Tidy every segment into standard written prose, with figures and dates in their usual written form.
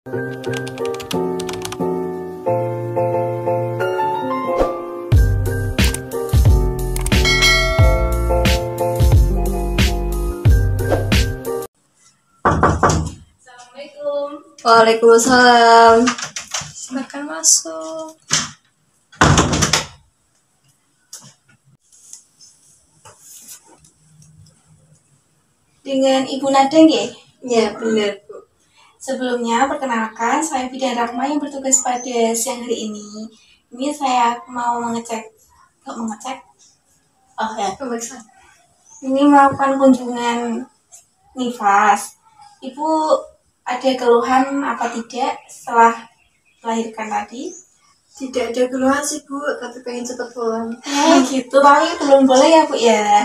Assalamualaikum. Waalaikumsalam. Silakan masuk. Dengan Ibu Nada nggih? Ya, benar, Bu. Sebelumnya, perkenalkan, saya Bidan Rahma yang bertugas pada siang hari ini. Ini saya mau Pemeriksaan. ini melakukan kunjungan nifas. Ibu ada keluhan apa tidak setelah melahirkan tadi? Tidak ada keluhan sih, Bu, tapi pengen cepat pulang. Gitu, tapi belum boleh ya, Bu ya.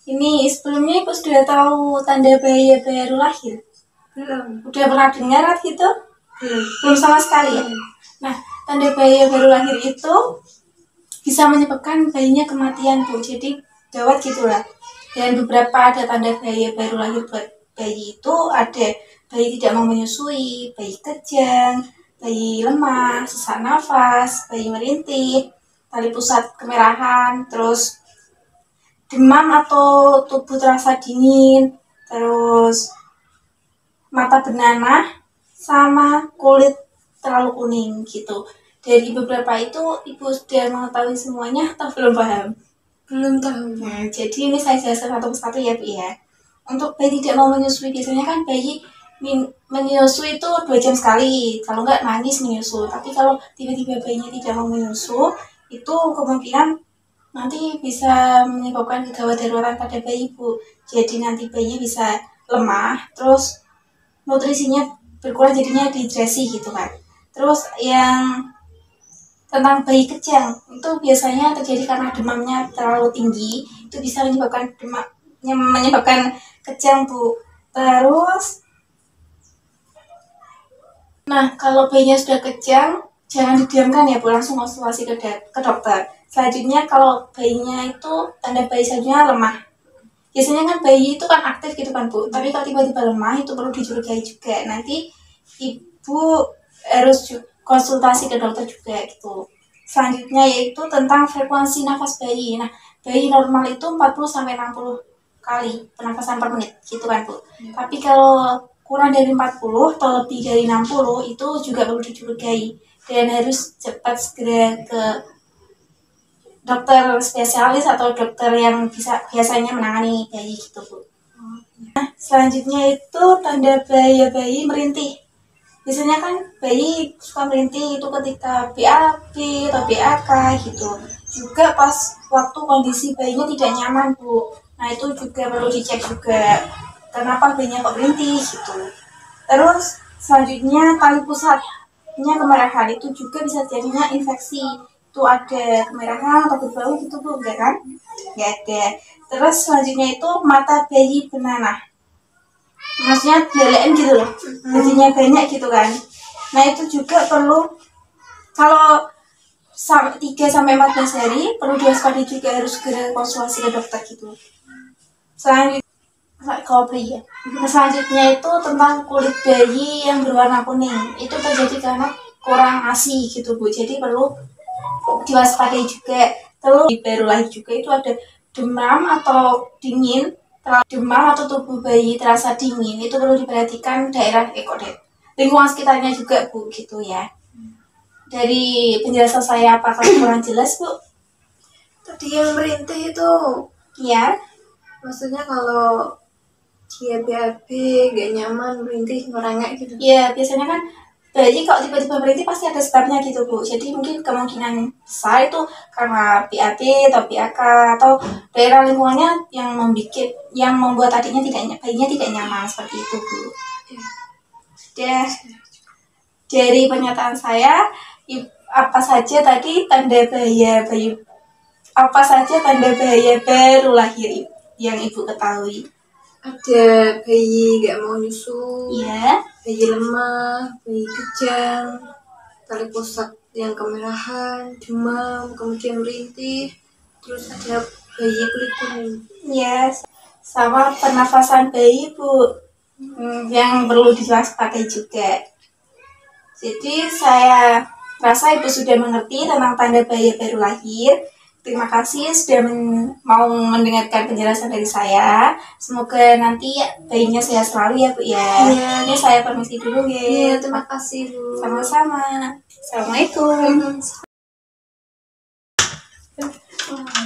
Ini sebelumnya Ibu sudah tahu tanda bayi baru lahir? Belum. Udah pernah dengar gitu? Belum sama sekali ya? Nah, tanda bayi baru lahir itu bisa menyebabkan bayinya kematian, Bu. Jadi gawat gitu lah. Dan beberapa ada tanda bayi baru lahir buat bayi itu ada bayi tidak mau menyusui, bayi kejang, bayi lemah, sesak nafas, bayi merintih, tali pusat kemerahan, terus demam atau tubuh terasa dingin, terus mata bernanah, sama kulit terlalu kuning gitu. Dari beberapa itu Ibu sudah mengetahui semuanya atau belum paham? Belum tahu. Jadi ini saya jelaskan satu persatu ya, Bu ya. Untuk bayi tidak mau menyusui, biasanya kan bayi menyusui itu 2 jam sekali, kalau nggak nangis menyusu. Tapi kalau tiba-tiba bayinya tidak mau menyusu, itu kemungkinan nanti bisa menyebabkan gawat darurat pada bayi, Bu. Jadi nanti bayinya bisa lemah, terus nutrisinya berkurang, jadinya dehidrasi gitu kan. Terus yang tentang bayi kejang, itu biasanya terjadi karena demamnya terlalu tinggi, itu bisa menyebabkan kejang, Bu. Terus nah, kalau bayinya sudah kejang, jangan didiamkan ya, Bu, langsung konsultasi ke dokter. Selanjutnya kalau bayinya itu tanda bayi selanjutnya lemah. Biasanya kan bayi itu kan aktif gitu kan, Bu. Tapi kalau tiba-tiba lemah itu perlu dicurigai juga. Nanti Ibu harus konsultasi ke dokter juga gitu. Selanjutnya yaitu tentang frekuensi nafas bayi. Nah, bayi normal itu 40-60 kali pernafasan per menit gitu kan, Bu. Tapi kalau kurang dari 40 atau lebih dari 60 itu juga perlu dicurigai dan harus cepat segera ke dokter spesialis atau dokter yang biasanya menangani bayi gitu, Bu. Nah, selanjutnya itu tanda bayi merintih. Biasanya kan bayi suka merintih itu ketika BAB atau BAK gitu. Juga pas waktu kondisi bayinya tidak nyaman, Bu. Nah, itu juga perlu dicek juga. Kenapa bayinya kok merintih gitu. Terus selanjutnya tali pusatnya kemerahan, itu juga bisa jadinya infeksi. Itu ada kemerahan atau berbau gitu, Bu, enggak kan? Enggak ada. Terus selanjutnya itu mata bayi bernanah. Maksudnya belelean gitu loh. Jadinya banyak gitu kan. Nah, itu juga perlu, kalau 3-14 hari perlu diwaspadai juga, harus segera konsultasi ke dokter gitu. Selanjutnya kalau bayi ya. Selanjutnya itu tentang kulit bayi yang berwarna kuning. Itu terjadi karena kurang ASI gitu, Bu. Jadi perlu diwaspadai juga. Terus baru lahir juga itu ada demam atau dingin, demam atau tubuh bayi terasa dingin, itu perlu diperhatikan daerah lingkungan sekitarnya juga, Bu, gitu ya. Dari penjelasan saya apakah kurang jelas, Bu? Tadi yang merintih itu, Ya. maksudnya kalau dia BAB, gak nyaman, merintih, ngerengek gitu. Ya, biasanya kan bayi kalau tiba-tiba merintih pasti ada sebabnya gitu, Bu. Jadi mungkin kemungkinan besar itu karena BAB atau BAK atau daerah lingkungannya yang membuat bayinya tidak nyaman seperti itu, Bu. Sudah. Dari pernyataan saya, apa saja tanda bahaya baru lahir yang Ibu ketahui? Ada bayi gak mau nyusu, Iya. bayi lemah, bayi kejang, tali pusat yang kemerahan, demam, kemudian merintih, terus ada bayi kulit kuning. Yes. Sama pernafasan bayi, Bu, yang perlu diwaspadai juga. Jadi saya rasa Ibu sudah mengerti tentang tanda bayi baru lahir. Terima kasih sudah mau mendengarkan penjelasan dari saya. Semoga nanti bayinya sehat selalu ya Bu ya. Iya. Ini saya permisi dulu ya. Iya, terima kasih Bu. Sama-sama. Assalamualaikum. Hmm.